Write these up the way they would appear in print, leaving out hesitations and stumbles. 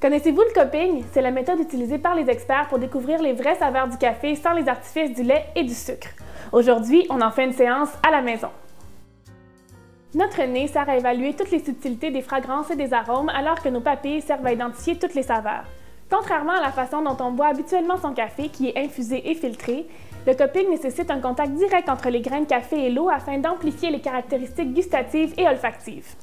Connaissez-vous le cupping? C'est la méthode utilisée par les experts pour découvrir les vraies saveurs du café sans les artifices du lait et du sucre. Aujourd'hui, on en fait une séance à la maison. Notre nez sert à évaluer toutes les subtilités des fragrances et des arômes alors que nos papilles servent à identifier toutes les saveurs. Contrairement à la façon dont on boit habituellement son café, qui est infusé et filtré, le cupping nécessite un contact direct entre les grains de café et l'eau afin d'amplifier les caractéristiques gustatives et olfactives.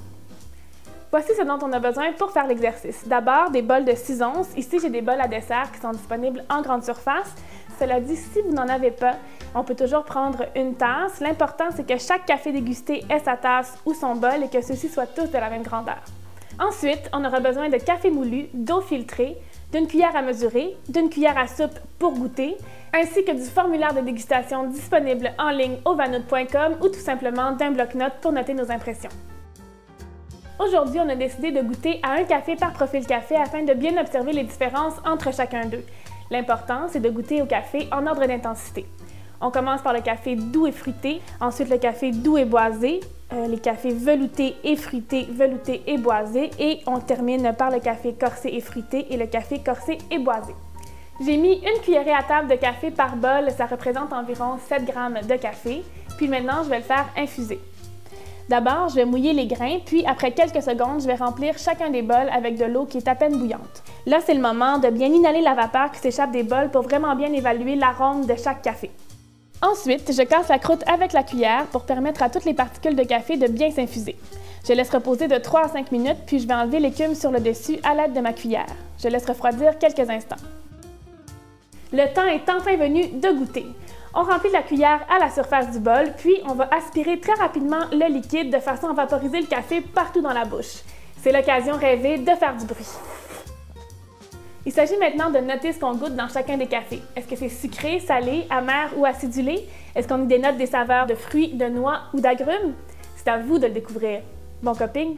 Voici ce dont on a besoin pour faire l'exercice. D'abord, des bols de 6 onces. Ici, j'ai des bols à dessert qui sont disponibles en grande surface. Cela dit, si vous n'en avez pas, on peut toujours prendre une tasse. L'important, c'est que chaque café dégusté ait sa tasse ou son bol et que ceux-ci soient tous de la même grandeur. Ensuite, on aura besoin de café moulu, d'eau filtrée, d'une cuillère à mesurer, d'une cuillère à soupe pour goûter, ainsi que du formulaire de dégustation disponible en ligne au vanout.com ou tout simplement d'un bloc-notes pour noter nos impressions. Aujourd'hui, on a décidé de goûter à un café par profil café afin de bien observer les différences entre chacun d'eux. L'important, c'est de goûter au café en ordre d'intensité. On commence par le café doux et fruité, ensuite le café doux et boisé, les cafés veloutés et boisés, et on termine par le café corsé et fruité et le café corsé et boisé. J'ai mis une cuillerée à table de café par bol, ça représente environ 7 g de café, puis maintenant je vais le faire infuser. D'abord, je vais mouiller les grains, puis après quelques secondes, je vais remplir chacun des bols avec de l'eau qui est à peine bouillante. Là, c'est le moment de bien inhaler la vapeur qui s'échappe des bols pour vraiment bien évaluer l'arôme de chaque café. Ensuite, je casse la croûte avec la cuillère pour permettre à toutes les particules de café de bien s'infuser. Je laisse reposer de 3 à 5 minutes, puis je vais enlever l'écume sur le dessus à l'aide de ma cuillère. Je laisse refroidir quelques instants. Le temps est enfin venu de goûter. On remplit la cuillère à la surface du bol, puis on va aspirer très rapidement le liquide de façon à vaporiser le café partout dans la bouche. C'est l'occasion rêvée de faire du bruit. Il s'agit maintenant de noter ce qu'on goûte dans chacun des cafés. Est-ce que c'est sucré, salé, amer ou acidulé? Est-ce qu'on y dénote des saveurs de fruits, de noix ou d'agrumes? C'est à vous de le découvrir. Bon cupping!